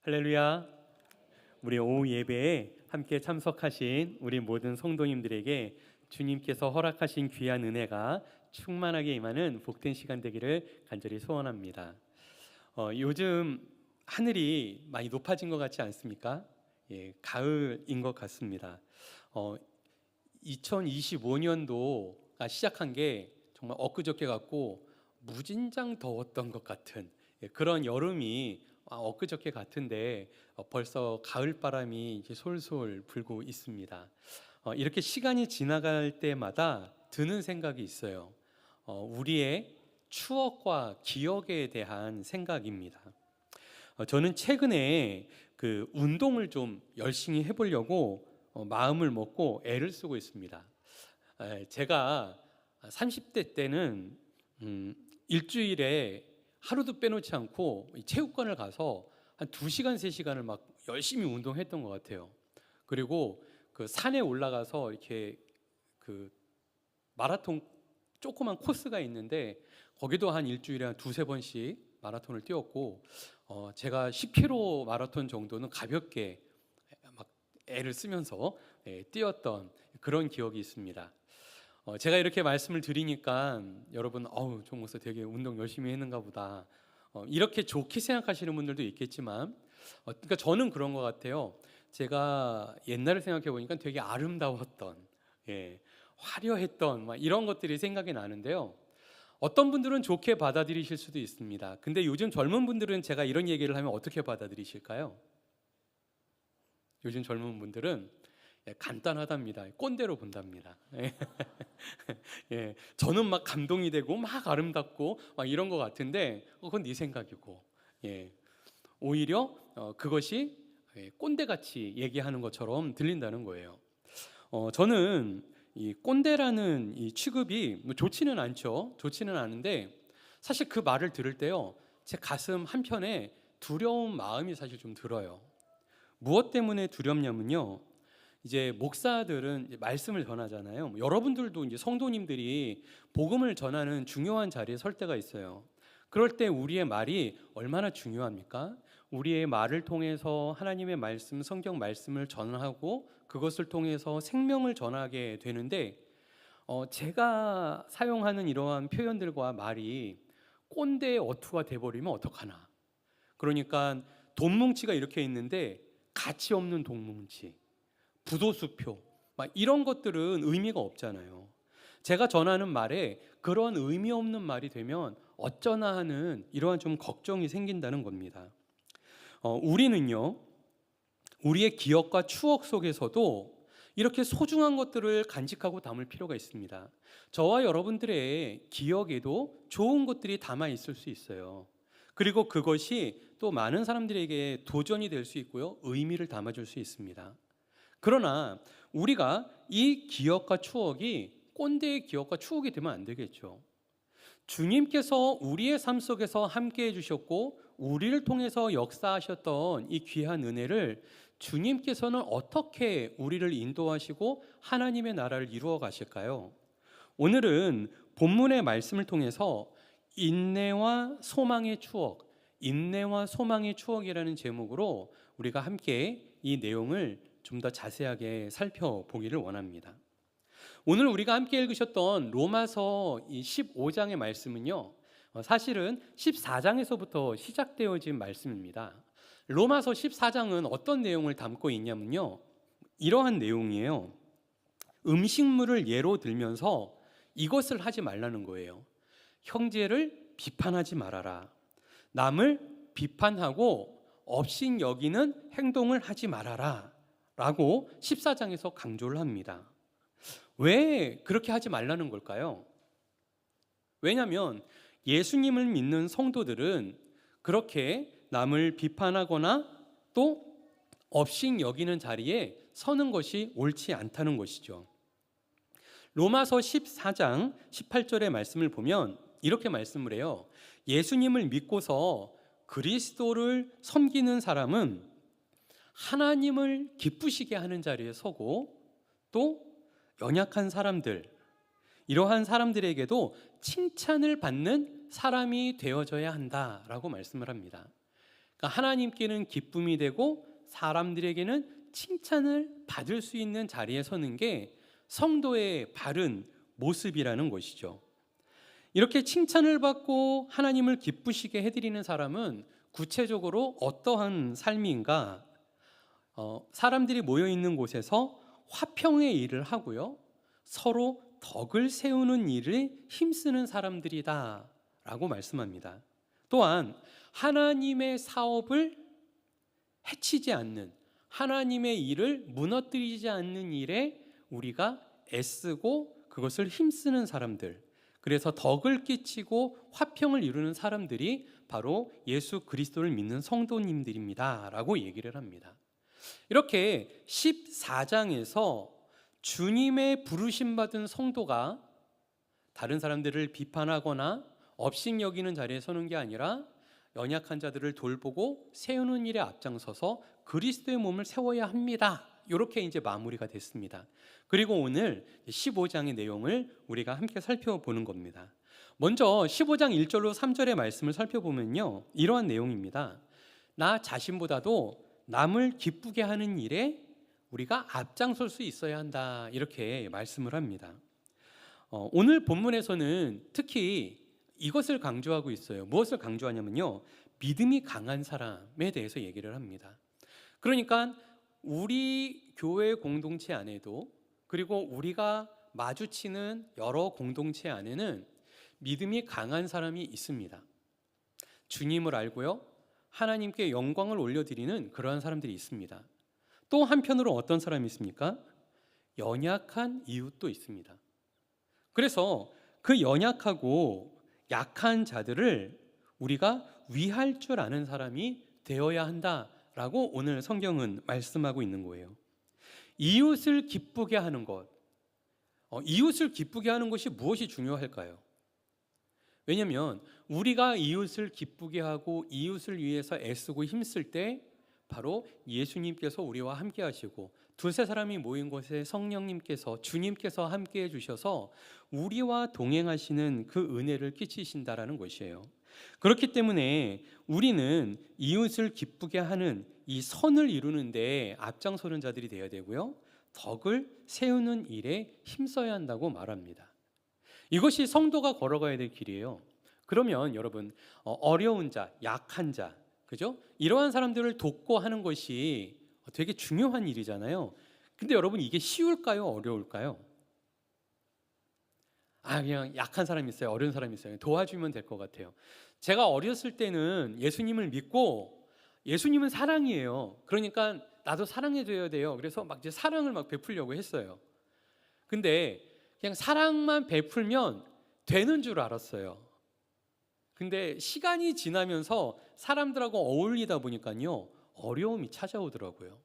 할렐루야. 우리 오후 예배에 함께 참석하신 우리 모든 성도님들에게 주님께서 허락하신 귀한 은혜가 충만하게 임하는 복된 시간 되기를 간절히 소원합니다. 요즘 하늘이 많이 높아진 것 같지 않습니까? 가을인 것 같습니다. 2025년도가 시작한 게 정말 엊그저께 같고 무진장 더웠던 것 같은 그런 여름이 엊그저께 같은데 벌써 가을바람이 이제 솔솔 불고 있습니다. 이렇게 시간이 지나갈 때마다 드는 생각이 있어요. 우리의 추억과 기억에 대한 생각입니다. 저는 최근에 그 운동을 좀 열심히 해보려고 마음을 먹고 애를 쓰고 있습니다. 제가 30대 때는 일주일에 하루도 빼놓지 않고 체육관을 가서 한 2시간, 3시간을 막 열심히 운동했던 것 같아요. 그리고 그 산에 올라가서 이렇게 그 마라톤 조그만 코스가 있는데 거기도 한 일주일에 한 2-3번씩 마라톤을 뛰었고, 제가 10km 마라톤 정도는 가볍게 막 애를 쓰면서 뛰었던 그런 기억이 있습니다. 제가 이렇게 말씀을 드리니까 여러분 종 목사 되게 운동 열심히 했는가 보다 이렇게 좋게 생각하시는 분들도 있겠지만, 그러니까 저는 그런 것 같아요. 제가 옛날을 생각해 보니까 되게 아름다웠던, 화려했던 이런 것들이 생각이 나는데요. 어떤 분들은 좋게 받아들이실 수도 있습니다. 근데 요즘 젊은 분들은 제가 이런 얘기를 하면 어떻게 받아들이실까요? 요즘 젊은 분들은 간단하답니다. 꼰대로 본답니다. 저는 막 감동이 되고 막 아름답고 막 이런 것 같은데 그건 네 생각이고, 오히려 그것이 꼰대같이 얘기하는 것처럼 들린다는 거예요. 저는 이 꼰대라는 이 취급이 좋지는 않죠. 좋지는 않은데 사실 그 말을 들을 때요, 제 가슴 한편에 두려운 마음이 사실 좀 들어요. 무엇 때문에 두렵냐면요, 이제 목사들은 이제 말씀을 전하잖아요. 여러분들도 이제 성도님들이 복음을 전하는 중요한 자리에 설 때가 있어요. 그럴 때 우리의 말이 얼마나 중요합니까? 우리의 말을 통해서 하나님의 말씀, 성경 말씀을 전하고 그것을 통해서 생명을 전하게 되는데, 제가 사용하는 이러한 표현들과 말이 꼰대의 어투가 돼버리면 어떡하나. 그러니까 돈뭉치가 이렇게 있는데 가치 없는 돈뭉치, 부도수표 이런 것들은 의미가 없잖아요. 제가 전하는 말에 그런 의미 없는 말이 되면 어쩌나 하는 이러한 좀 걱정이 생긴다는 겁니다. 우리는요, 우리의 기억과 추억 속에서도 이렇게 소중한 것들을 간직하고 담을 필요가 있습니다. 저와 여러분들의 기억에도 좋은 것들이 담아 있을 수 있어요. 그리고 그것이 또 많은 사람들에게 도전이 될 수 있고요, 의미를 담아줄 수 있습니다. 그러나 우리가 이 기억과 추억이 꼰대의 기억과 추억이 되면 안 되겠죠. 주님께서 우리의 삶 속에서 함께 해주셨고 우리를 통해서 역사하셨던 이 귀한 은혜를 주님께서는 어떻게 우리를 인도하시고 하나님의 나라를 이루어 가실까요? 오늘은 본문의 말씀을 통해서 인내와 소망의 추억, 인내와 소망의 추억이라는 제목으로 우리가 함께 이 내용을 좀 더 자세하게 살펴보기를 원합니다. 오늘 우리가 함께 읽으셨던 로마서 15장의 말씀은요, 사실은 14장에서부터 시작되어진 말씀입니다. 로마서 14장은 어떤 내용을 담고 있냐면요, 이러한 내용이에요. 음식물을 예로 들면서 이것을 하지 말라는 거예요. 형제를 비판하지 말아라. 남을 비판하고 업신 여기는 행동을 하지 말아라 라고 14장에서 강조를 합니다. 왜 그렇게 하지 말라는 걸까요? 왜냐하면 예수님을 믿는 성도들은 그렇게 남을 비판하거나 또 업신 여기는 자리에 서는 것이 옳지 않다는 것이죠. 로마서 14장 18절의 말씀을 보면 이렇게 말씀을 해요. 예수님을 믿고서 그리스도를 섬기는 사람은 하나님을 기쁘시게 하는 자리에 서고 또 연약한 사람들, 이러한 사람들에게도 칭찬을 받는 사람이 되어져야 한다라고 말씀을 합니다. 그러니까 하나님께는 기쁨이 되고 사람들에게는 칭찬을 받을 수 있는 자리에 서는 게 성도의 바른 모습이라는 것이죠. 이렇게 칭찬을 받고 하나님을 기쁘시게 해드리는 사람은 구체적으로 어떠한 삶인가? 사람들이 모여 있는 곳에서 화평의 일을 하고요, 서로 덕을 세우는 일에 힘쓰는 사람들이다 라고 말씀합니다. 또한 하나님의 사업을 해치지 않는, 하나님의 일을 무너뜨리지 않는 일에 우리가 애쓰고 그것을 힘쓰는 사람들, 그래서 덕을 끼치고 화평을 이루는 사람들이 바로 예수 그리스도를 믿는 성도님들입니다 라고 얘기를 합니다. 이렇게 14장에서 주님의 부르심받은 성도가 다른 사람들을 비판하거나 업신여기는 자리에 서는 게 아니라 연약한 자들을 돌보고 세우는 일에 앞장서서 그리스도의 몸을 세워야 합니다. 이렇게 이제 마무리가 됐습니다. 그리고 오늘 15장의 내용을 우리가 함께 살펴보는 겁니다. 먼저 15장 1절로 3절의 말씀을 살펴보면요, 이러한 내용입니다. 나 자신보다도 남을 기쁘게 하는 일에 우리가 앞장설 수 있어야 한다, 이렇게 말씀을 합니다. 오늘 본문에서는 특히 이것을 강조하고 있어요. 무엇을 강조하냐면요, 믿음이 강한 사람에 대해서 얘기를 합니다. 그러니까 우리 교회 공동체 안에도, 그리고 우리가 마주치는 여러 공동체 안에는 믿음이 강한 사람이 있습니다. 주님을 알고요, 하나님께 영광을 올려드리는 그러한 사람들이 있습니다. 또 한편으로 어떤 사람이 있습니까? 연약한 이웃도 있습니다. 그래서 그 연약하고 약한 자들을 우리가 위할 줄 아는 사람이 되어야 한다라고 오늘 성경은 말씀하고 있는 거예요. 이웃을 기쁘게 하는 것, 이웃을 기쁘게 하는 것이 무엇이 중요할까요? 왜냐하면 우리가 이웃을 기쁘게 하고 이웃을 위해서 애쓰고 힘쓸 때 바로 예수님께서 우리와 함께 하시고 두세 사람이 모인 곳에 성령님께서, 주님께서 함께 해주셔서 우리와 동행하시는 그 은혜를 끼치신다라는 것이에요. 그렇기 때문에 우리는 이웃을 기쁘게 하는 이 선을 이루는 데 앞장서는 자들이 되어야 되고요, 덕을 세우는 일에 힘써야 한다고 말합니다. 이것이 성도가 걸어가야 될 길이에요. 그러면 여러분, 어려운 자, 약한 자, 그죠? 이러한 사람들을 돕고 하는 것이 되게 중요한 일이잖아요. 근데 여러분, 이게 쉬울까요? 어려울까요? 그냥 약한 사람이 있어요, 어려운 사람이 있어요, 도와주면 될 것 같아요. 제가 어렸을 때는 예수님을 믿고, 예수님은 사랑이에요. 그러니까 나도 사랑해줘야 돼요. 그래서 막 이제 사랑을 막 베풀려고 했어요. 근데 그냥 사랑만 베풀면 되는 줄 알았어요. 근데 시간이 지나면서 사람들하고 어울리다 보니까요, 어려움이 찾아오더라고요.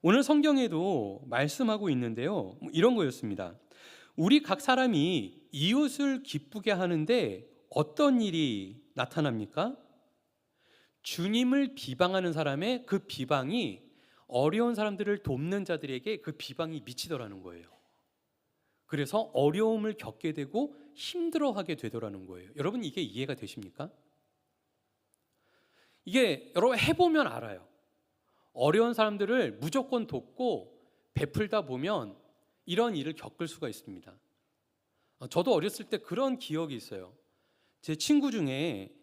오늘 성경에도 말씀하고 있는데요, 이런 거였습니다. 우리 각 사람이 이웃을 기쁘게 하는데 어떤 일이 나타납니까? 주님을 비방하는 사람의 그 비방이 어려운 사람들을 돕는 자들에게 그 비방이 미치더라는 거예요. 그래서 어려움을 겪게 되고 힘들어하게 되더라는 거예요. 여러분, 이게 이해가 되십니까? 이게 여러분 해보면 알아요. 어려운 사람들을 무조건 돕고 베풀다 보면 이런 일을 겪을 수가 있습니다. 저도 어렸을 때 그런 기억이 있어요. 제 친구 중에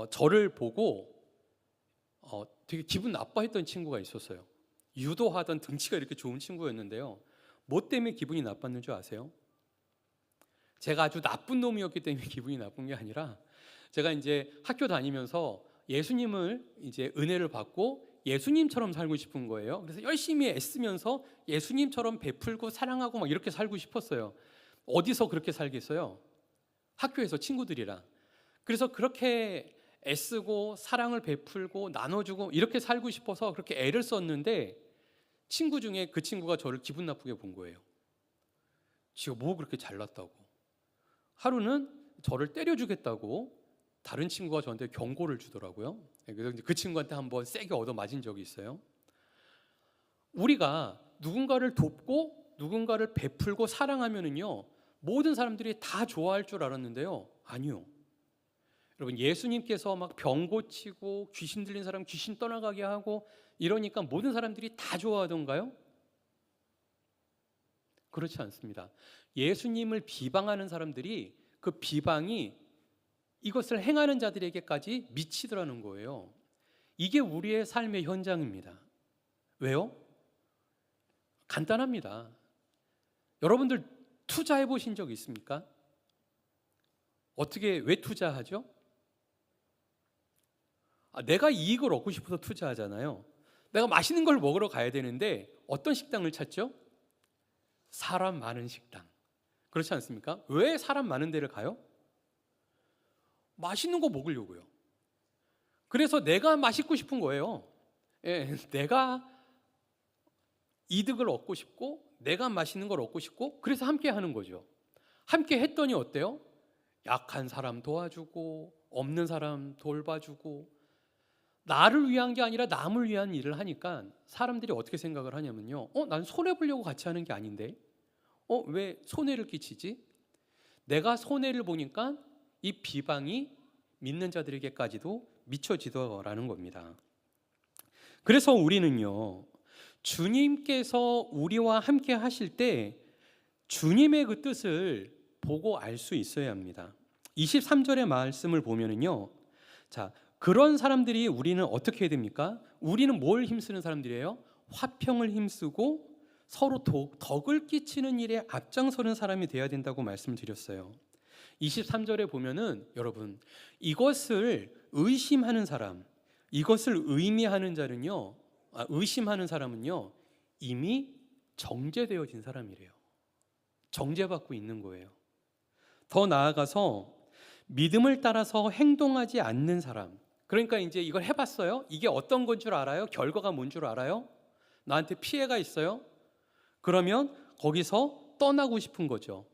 저를 보고 되게 기분 나빠했던 친구가 있었어요. 유도하던 등치가 이렇게 좋은 친구였는데요, 뭐 때문에 기분이 나빴는 줄 아세요? 제가 아주 나쁜 놈이었기 때문에 기분이 나쁜 게 아니라, 제가 이제 학교 다니면서 예수님을 이제 은혜를 받고 예수님처럼 살고 싶은 거예요. 그래서 열심히 애쓰면서 예수님처럼 베풀고 사랑하고 막 이렇게 살고 싶었어요. 어디서 그렇게 살겠어요? 학교에서 친구들이랑. 그래서 그렇게 애쓰고 사랑을 베풀고 나눠주고 이렇게 살고 싶어서 그렇게 애를 썼는데, 친구 중에 그 친구가 저를 기분 나쁘게 본 거예요. 지가 뭐 그렇게 잘났다고. 하루는 저를 때려주겠다고 다른 친구가 저한테 경고를 주더라고요. 그래서 그 친구한테 한번 세게 얻어맞은 적이 있어요. 우리가 누군가를 돕고 누군가를 베풀고 사랑하면은요, 모든 사람들이 다 좋아할 줄 알았는데요, 아니요. 여러분, 예수님께서 막 병 고치고 귀신 들린 사람 귀신 떠나가게 하고 이러니까 모든 사람들이 다 좋아하던가요? 그렇지 않습니다. 예수님을 비방하는 사람들이 그 비방이 이것을 행하는 자들에게까지 미치더라는 거예요. 이게 우리의 삶의 현장입니다. 왜요? 간단합니다. 여러분들 투자해 보신 적 있습니까? 어떻게, 왜 투자하죠? 내가 이익을 얻고 싶어서 투자하잖아요. 내가 맛있는 걸 먹으러 가야 되는데 어떤 식당을 찾죠? 사람 많은 식당. 그렇지 않습니까? 왜 사람 많은 데를 가요? 맛있는 거 먹으려고요. 그래서 내가 맛있고 싶은 거예요. 예, 내가 이득을 얻고 싶고 내가 맛있는 걸 얻고 싶고 그래서 함께 하는 거죠. 함께 했더니 어때요? 약한 사람 도와주고 없는 사람 돌봐주고 나를 위한 게 아니라 남을 위한 일을 하니까 사람들이 어떻게 생각을 하냐면요. 난 손해보려고 같이 하는 게 아닌데 왜 손해를 끼치지? 내가 손해를 보니까 이 비방이 믿는 자들에게까지도 미쳐지더라는 겁니다. 그래서 우리는요, 주님께서 우리와 함께 하실 때 주님의 그 뜻을 보고 알 수 있어야 합니다. 23절의 말씀을 보면은요, 자, 그런 사람들이 우리는 어떻게 해야 됩니까? 우리는 뭘 힘쓰는 사람들이에요? 화평을 힘쓰고 서로 덕을 끼치는 일에 앞장서는 사람이 돼야 된다고 말씀을 드렸어요. 23절에 보면은 여러분, 이것을 의심하는 사람, 이것을 의미하는 자는요, 의심하는 사람은요, 이미 정죄되어진 사람이래요. 정죄받고 있는 거예요. 더 나아가서 믿음을 따라서 행동하지 않는 사람, 그러니까 이제 이걸 해봤어요? 이게 어떤 건 줄 알아요? 결과가 뭔 줄 알아요? 나한테 피해가 있어요? 그러면 거기서 떠나고 싶은 거죠.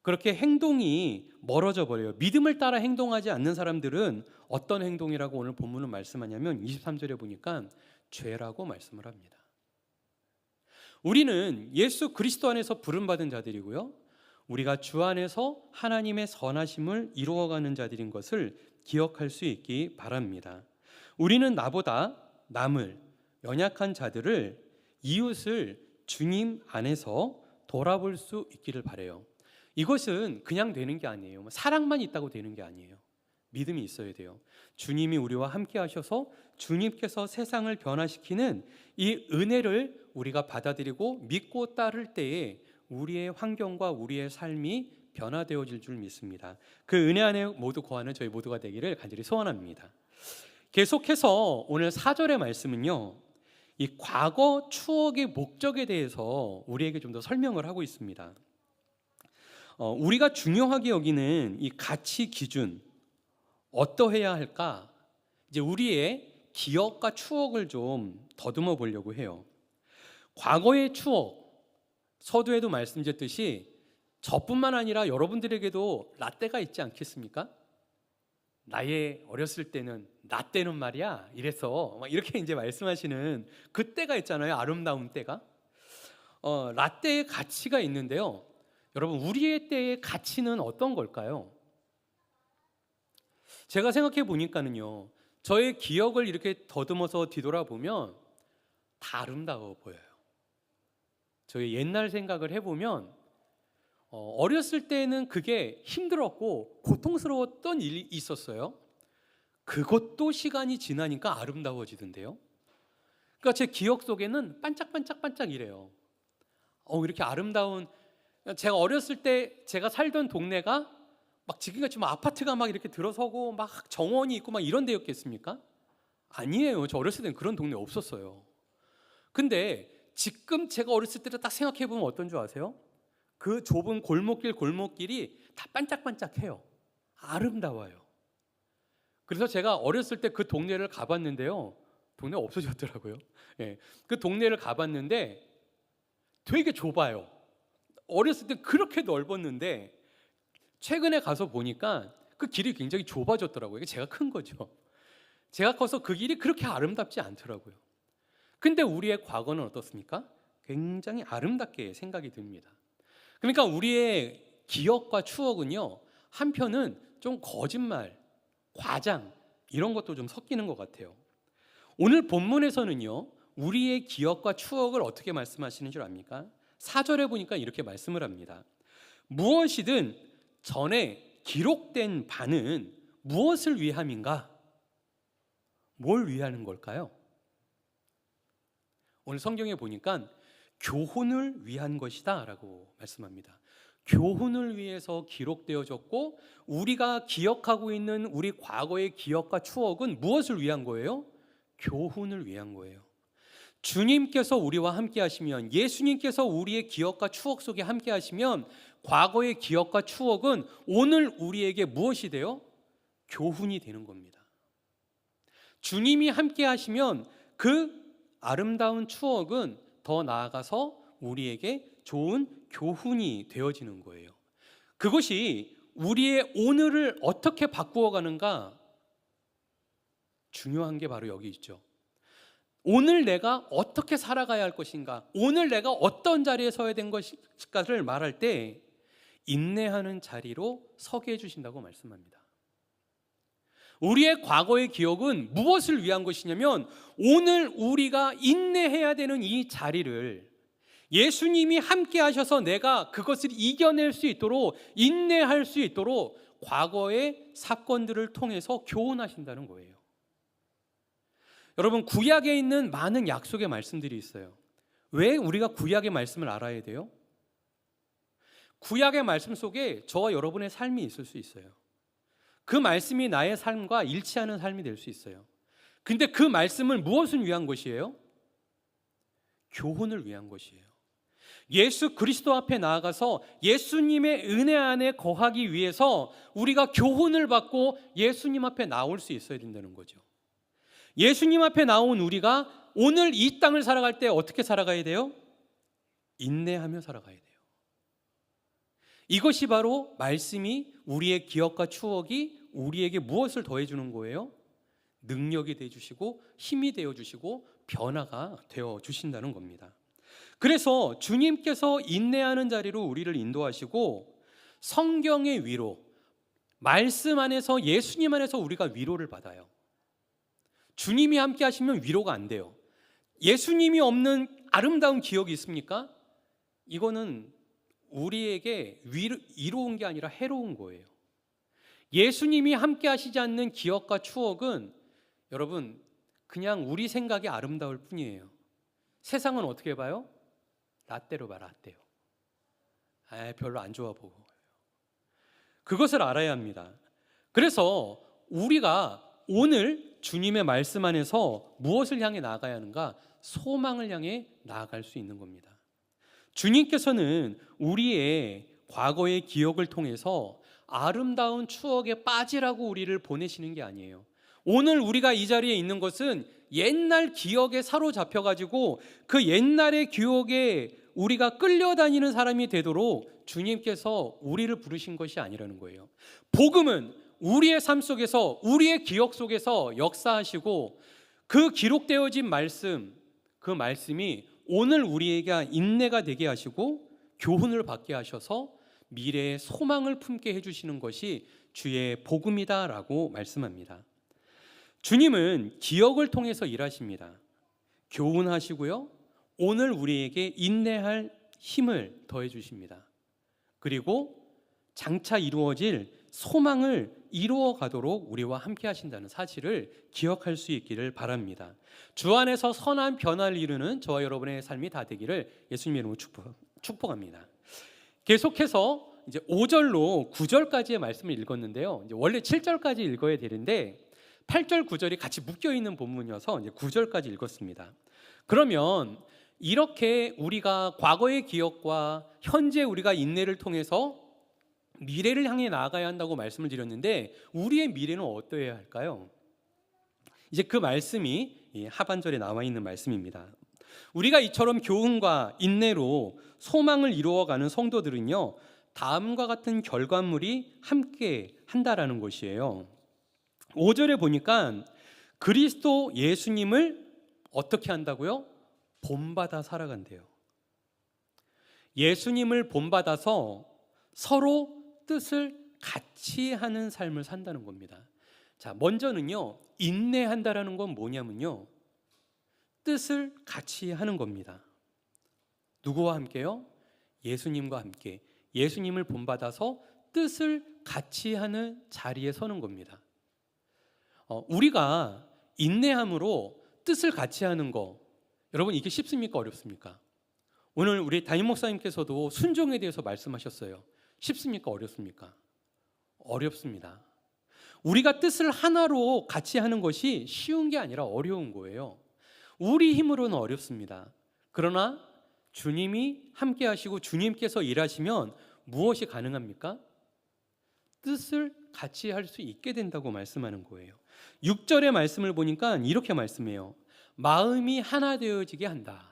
그렇게 행동이 멀어져 버려요. 믿음을 따라 행동하지 않는 사람들은 어떤 행동이라고 오늘 본문은 말씀하냐면 23절에 보니까 죄라고 말씀을 합니다. 우리는 예수 그리스도 안에서 부름받은 자들이고요, 우리가 주 안에서 하나님의 선하심을 이루어가는 자들인 것을 기억할 수 있기 바랍니다. 우리는 나보다 남을, 연약한 자들을, 이웃을 주님 안에서 돌아볼 수 있기를 바라요. 이것은 그냥 되는 게 아니에요. 사랑만 있다고 되는 게 아니에요. 믿음이 있어야 돼요. 주님이 우리와 함께 하셔서 주님께서 세상을 변화시키는 이 은혜를 우리가 받아들이고 믿고 따를 때에 우리의 환경과 우리의 삶이 변화되어질 줄 믿습니다. 그 은혜 안에 모두 거하는 저희 모두가 되기를 간절히 소원합니다. 계속해서 오늘 4절의 말씀은요, 이 과거 추억의 목적에 대해서 우리에게 좀 더 설명을 하고 있습니다. 우리가 중요하게 여기는 이 가치 기준, 어떠해야 할까? 이제 우리의 기억과 추억을 좀 더듬어 보려고 해요. 과거의 추억, 서두에도 말씀드렸듯이 저뿐만 아니라 여러분들에게도 라떼가 있지 않겠습니까? 나의 어렸을 때는 나 때는 말이야 이래서 막 이렇게 이제 말씀하시는 그 때가 있잖아요. 아름다운 때가. 라떼의 가치가 있는데요, 여러분, 우리의 때의 가치는 어떤 걸까요? 제가 생각해 보니까는요, 저의 기억을 이렇게 더듬어서 뒤돌아보면 다 아름다워 보여요. 저의 옛날 생각을 해보면 어렸을 때는 그게 힘들었고 고통스러웠던 일이 있었어요. 그것도 시간이 지나니까 아름다워지던데요. 그러니까 제 기억 속에는 반짝반짝반짝 이래요. 이렇게 아름다운, 제가 어렸을 때 제가 살던 동네가 막 지금같이 막 아파트가 막 이렇게 들어서고 막 정원이 있고 막 이런 데였겠습니까? 아니에요. 저 어렸을 때는 그런 동네 없었어요. 근데 지금 제가 어렸을 때를 딱 생각해 보면 어떤 줄 아세요? 그 좁은 골목길이 다 반짝반짝해요. 아름다워요. 그래서 제가 어렸을 때 그 동네를 가봤는데요, 동네가 없어졌더라고요. 예, 그 동네를 가봤는데 되게 좁아요. 어렸을 때 그렇게 넓었는데 최근에 가서 보니까 그 길이 굉장히 좁아졌더라고요. 이게 제가 큰 거죠. 제가 커서 그 길이 그렇게 아름답지 않더라고요. 근데 우리의 과거는 어떻습니까? 굉장히 아름답게 생각이 듭니다. 그러니까 우리의 기억과 추억은요, 한편은 좀 거짓말, 과장 이런 것도 좀 섞이는 것 같아요. 오늘 본문에서는요, 우리의 기억과 추억을 어떻게 말씀하시는 줄 압니까? 4절에 보니까 이렇게 말씀을 합니다. 무엇이든 전에 기록된 바는 무엇을 위함인가? 뭘 위하는 걸까요? 오늘 성경에 보니까 교훈을 위한 것이다 라고 말씀합니다. 교훈을 위해서 기록되어졌고, 우리가 기억하고 있는 우리 과거의 기억과 추억은 무엇을 위한 거예요? 교훈을 위한 거예요. 주님께서 우리와 함께 하시면, 예수님께서 우리의 기억과 추억 속에 함께 하시면, 과거의 기억과 추억은 오늘 우리에게 무엇이 돼요? 교훈이 되는 겁니다. 주님이 함께 하시면 그 아름다운 추억은 더 나아가서 우리에게 좋은 교훈이 되어지는 거예요. 그것이 우리의 오늘을 어떻게 바꾸어 가는가, 중요한 게 바로 여기 있죠. 오늘 내가 어떻게 살아가야 할 것인가, 오늘 내가 어떤 자리에 서야 된 것인가를 말할 때 인내하는 자리로 서게 해주신다고 말씀합니다. 우리의 과거의 기억은 무엇을 위한 것이냐면, 오늘 우리가 인내해야 되는 이 자리를 예수님이 함께 하셔서 내가 그것을 이겨낼 수 있도록, 인내할 수 있도록 과거의 사건들을 통해서 교훈하신다는 거예요. 여러분, 구약에 있는 많은 약속의 말씀들이 있어요. 왜 우리가 구약의 말씀을 알아야 돼요? 구약의 말씀 속에 저와 여러분의 삶이 있을 수 있어요. 그 말씀이 나의 삶과 일치하는 삶이 될 수 있어요. 근데 그 말씀은 무엇을 위한 것이에요? 교훈을 위한 것이에요. 예수 그리스도 앞에 나아가서 예수님의 은혜 안에 거하기 위해서 우리가 교훈을 받고 예수님 앞에 나올 수 있어야 된다는 거죠. 예수님 앞에 나온 우리가 오늘 이 땅을 살아갈 때 어떻게 살아가야 돼요? 인내하며 살아가야 돼요. 이것이 바로 말씀이 우리의 기억과 추억이 우리에게 무엇을 더해주는 거예요? 능력이 되어주시고 힘이 되어주시고 변화가 되어주신다는 겁니다. 그래서 주님께서 인내하는 자리로 우리를 인도하시고, 성경의 위로, 말씀 안에서, 예수님 안에서 우리가 위로를 받아요. 주님이 함께 하시면 위로가 안 돼요. 예수님이 없는 아름다운 기억이 있습니까? 이거는 우리에게 이로운 게 아니라 해로운 거예요. 예수님이 함께 하시지 않는 기억과 추억은 여러분 그냥 우리 생각이 아름다울 뿐이에요. 세상은 어떻게 봐요? 라떼로 봐, 라떼요. 별로 안 좋아 보고. 그것을 알아야 합니다. 그래서 우리가 오늘 주님의 말씀 안에서 무엇을 향해 나아가야 하는가? 소망을 향해 나아갈 수 있는 겁니다. 주님께서는 우리의 과거의 기억을 통해서 아름다운 추억에 빠지라고 우리를 보내시는 게 아니에요. 오늘 우리가 이 자리에 있는 것은 옛날 기억에 사로잡혀가지고 그 옛날의 기억에 우리가 끌려다니는 사람이 되도록 주님께서 우리를 부르신 것이 아니라는 거예요. 복음은 우리의 삶 속에서, 우리의 기억 속에서 역사하시고, 그 기록되어진 말씀, 그 말씀이 오늘 우리에게 인내가 되게 하시고 교훈을 받게 하셔서 미래의 소망을 품게 해주시는 것이 주의 복음이다라고 말씀합니다. 주님은 기억을 통해서 일하십니다. 교훈하시고요, 오늘 우리에게 인내할 힘을 더해 주십니다. 그리고 장차 이루어질 소망을 이루어 가도록 우리와 함께 하신다는 사실을 기억할 수 있기를 바랍니다. 주 안에서 선한 변화를 이루는 저와 여러분의 삶이 다 되기를 예수님의 이름으로 축복합니다. 계속해서 이제 5절로 9절까지의 말씀을 읽었는데요. 이제 원래 7절까지 읽어야 되는데 8절 9절이 같이 묶여 있는 본문이어서 이제 9절까지 읽었습니다. 그러면 이렇게 우리가 과거의 기억과 현재 우리가 인내를 통해서 미래를 향해 나아가야 한다고 말씀을 드렸는데, 우리의 미래는 어떠해야 할까요? 이제 그 말씀이 하반절에 나와 있는 말씀입니다. 우리가 이처럼 교훈과 인내로 소망을 이루어가는 성도들은요, 다음과 같은 결과물이 함께 한다라는 것이에요. 5절에 보니까 그리스도 예수님을 어떻게 한다고요? 본받아 살아간대요. 예수님을 본받아서 서로 뜻을 같이 하는 삶을 산다는 겁니다. 자, 먼저는요, 인내한다라는 건 뭐냐면요, 뜻을 같이 하는 겁니다. 누구와 함께요? 예수님과 함께. 예수님을 본받아서 뜻을 같이 하는 자리에 서는 겁니다. 우리가 인내함으로 뜻을 같이 하는 거, 여러분 이게 쉽습니까? 어렵습니까? 오늘 우리 담임 목사님께서도 순종에 대해서 말씀하셨어요. 쉽습니까? 어렵습니까? 어렵습니다. 우리가 뜻을 하나로 같이 하는 것이 쉬운 게 아니라 어려운 거예요. 우리 힘으로는 어렵습니다. 그러나 주님이 함께 하시고 주님께서 일하시면 무엇이 가능합니까? 뜻을 같이 할 수 있게 된다고 말씀하는 거예요. 6절의 말씀을 보니까 이렇게 말씀해요. 마음이 하나 되어지게 한다.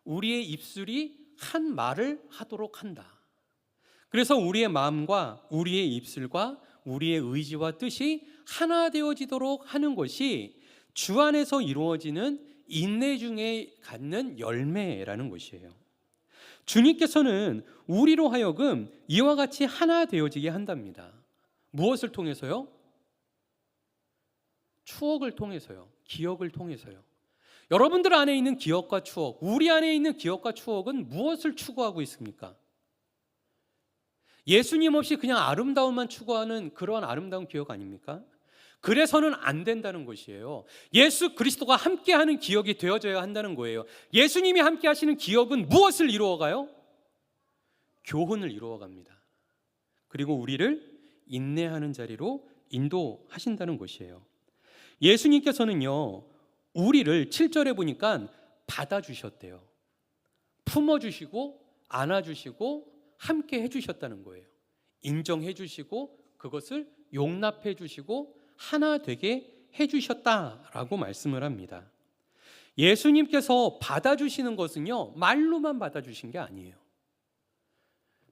우리의 입술이 한 말을 하도록 한다. 그래서 우리의 마음과 우리의 입술과 우리의 의지와 뜻이 하나 되어지도록 하는 것이 주 안에서 이루어지는 인내 중에 갖는 열매라는 것이에요. 주님께서는 우리로 하여금 이와 같이 하나 되어지게 한답니다. 무엇을 통해서요? 추억을 통해서요. 기억을 통해서요. 여러분들 안에 있는 기억과 추억, 우리 안에 있는 기억과 추억은 무엇을 추구하고 있습니까? 예수님 없이 그냥 아름다움만 추구하는 그러한 아름다운 기억 아닙니까? 그래서는 안 된다는 것이에요. 예수 그리스도가 함께하는 기억이 되어져야 한다는 거예요. 예수님이 함께 하시는 기억은 무엇을 이루어가요? 교훈을 이루어갑니다. 그리고 우리를 인내하는 자리로 인도하신다는 것이에요. 예수님께서는요, 우리를 7절에 보니까 받아주셨대요. 품어주시고 안아주시고 함께 해주셨다는 거예요. 인정해주시고 그것을 용납해주시고 하나 되게 해주셨다라고 말씀을 합니다. 예수님께서 받아주시는 것은요, 말로만 받아주신 게 아니에요.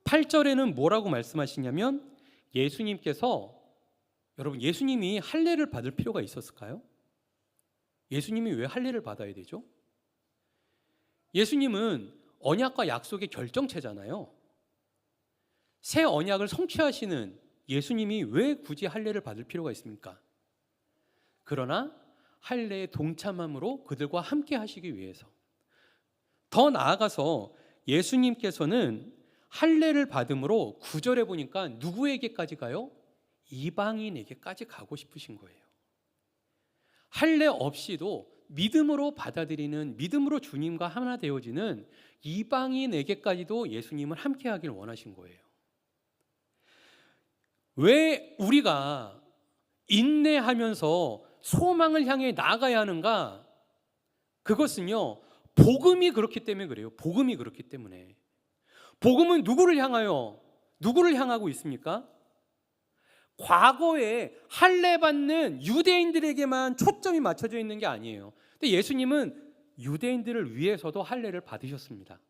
8절에는 뭐라고 말씀하시냐면, 예수님께서, 여러분 예수님이 할례를 받을 필요가 있었을까요? 예수님이 왜 할례를 받아야 되죠? 예수님은 언약과 약속의 결정체잖아요. 새 언약을 성취하시는 예수님이 왜 굳이 할례를 받을 필요가 있습니까? 그러나 할례에 동참함으로 그들과 함께 하시기 위해서. 더 나아가서 예수님께서는 할례를 받음으로 9절에 보니까 누구에게까지 가요? 이방인에게까지 가고 싶으신 거예요. 할례 없이도 믿음으로 받아들이는, 믿음으로 주님과 하나 되어지는 이방인에게까지도 예수님은 함께 하길 원하신 거예요. 왜 우리가 인내하면서 소망을 향해 나아가야 하는가? 그것은요, 복음이 그렇기 때문에 그래요. 복음이 그렇기 때문에. 복음은 누구를 향하여, 누구를 향하고 있습니까? 과거에 할례 받는 유대인들에게만 초점이 맞춰져 있는 게 아니에요. 근데 예수님은 유대인들을 위해서도 할례를 받으셨습니다.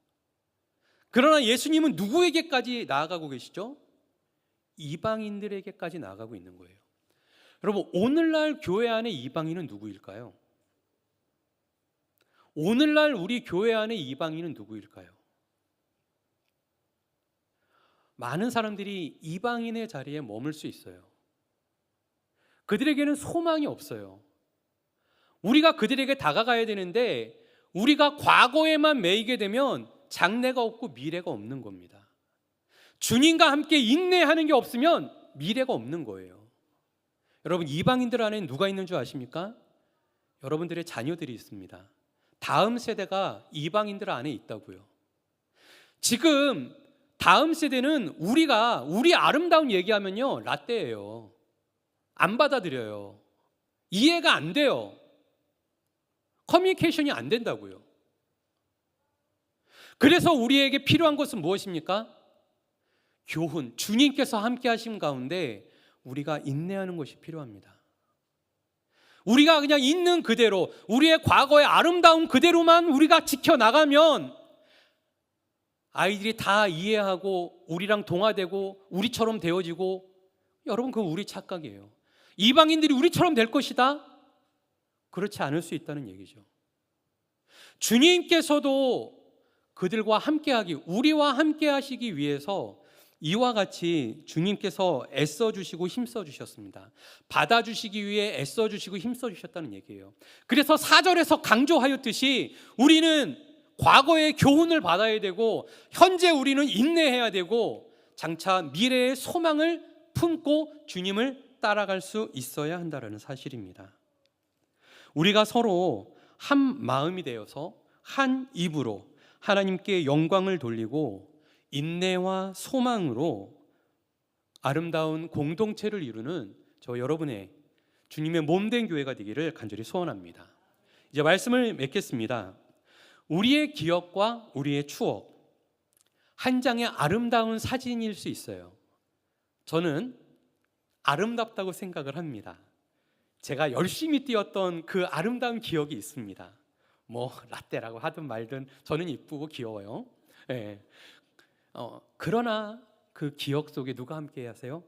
그러나 예수님은 누구에게까지 나아가고 계시죠? 이방인들에게까지 나아가고 있는 거예요. 여러분, 오늘날 교회 안에 이방인은 누구일까요? 오늘날 우리 교회 안에 이방인은 누구일까요? 많은 사람들이 이방인의 자리에 머물 수 있어요. 그들에게는 소망이 없어요. 우리가 그들에게 다가가야 되는데 우리가 과거에만 매이게 되면 장래가 없고 미래가 없는 겁니다. 주님과 함께 인내하는 게 없으면 미래가 없는 거예요. 여러분, 이방인들 안에 누가 있는 줄 아십니까? 여러분들의 자녀들이 있습니다. 다음 세대가 이방인들 안에 있다고요. 지금 다음 세대는 우리 아름다운 얘기하면요, 라떼예요. 안 받아들여요. 이해가 안 돼요. 커뮤니케이션이 안 된다고요. 그래서 우리에게 필요한 것은 무엇입니까? 교훈, 주님께서 함께 하심 가운데 우리가 인내하는 것이 필요합니다. 우리가 그냥 있는 그대로, 우리의 과거의 아름다운 그대로만 우리가 지켜나가면 아이들이 다 이해하고 우리랑 동화되고 우리처럼 되어지고, 여러분, 그건 우리 착각이에요. 이방인들이 우리처럼 될 것이다? 그렇지 않을 수 있다는 얘기죠. 주님께서도 그들과 함께하기, 우리와 함께 하시기 위해서 이와 같이 주님께서 애써 주시고 힘써 주셨습니다. 받아 주시기 위해 애써 주시고 힘써 주셨다는 얘기예요. 그래서 4절에서 강조하였듯이 우리는 과거의 교훈을 받아야 되고 현재 우리는 인내해야 되고 장차 미래의 소망을 품고 주님을 따라갈 수 있어야 한다는 사실입니다. 우리가 서로 한 마음이 되어서 한 입으로 하나님께 영광을 돌리고 인내와 소망으로 아름다운 공동체를 이루는 저 여러분의 주님의 몸된 교회가 되기를 간절히 소원합니다. 이제 말씀을 맺겠습니다. 우리의 기억과 우리의 추억, 한 장의 아름다운 사진일 수 있어요. 저는 아름답다고 생각을 합니다. 제가 열심히 뛰었던 그 아름다운 기억이 있습니다. 뭐 라떼라고 하든 말든 저는 이쁘고 귀여워요. 예. 그러나 그 기억 속에 누가 함께 하세요?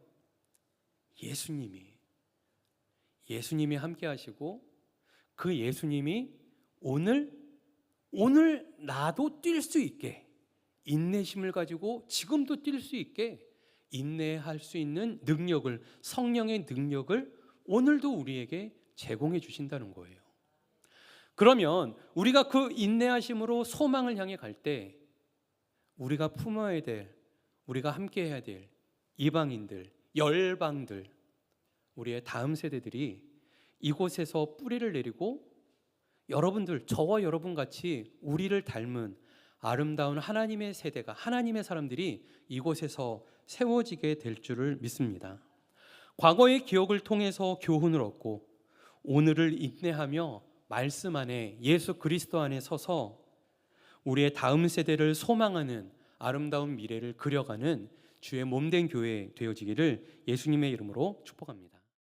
예수님이 함께 하시고 그 예수님이 오늘 나도 뛸 수 있게 인내심을 가지고 지금도 뛸 수 있게 인내할 수 있는 능력을, 성령의 능력을 오늘도 우리에게 제공해 주신다는 거예요. 그러면 우리가 그 인내하심으로 소망을 향해 갈 때 우리가 품어야 될, 우리가 함께 해야 될 이방인들, 열방들, 우리의 다음 세대들이 이곳에서 뿌리를 내리고 여러분들, 저와 여러분 같이 우리를 닮은 아름다운 하나님의 세대가, 하나님의 사람들이 이곳에서 세워지게 될 줄을 믿습니다. 과거의 기억을 통해서 교훈을 얻고 오늘을 인내하며 말씀 안에, 예수 그리스도 안에 서서 우리의 다음 세대를 소망하는 아름다운 미래를 그려가는 주의 몸된 교회 되어지기를 예수님의 이름으로 축복합니다.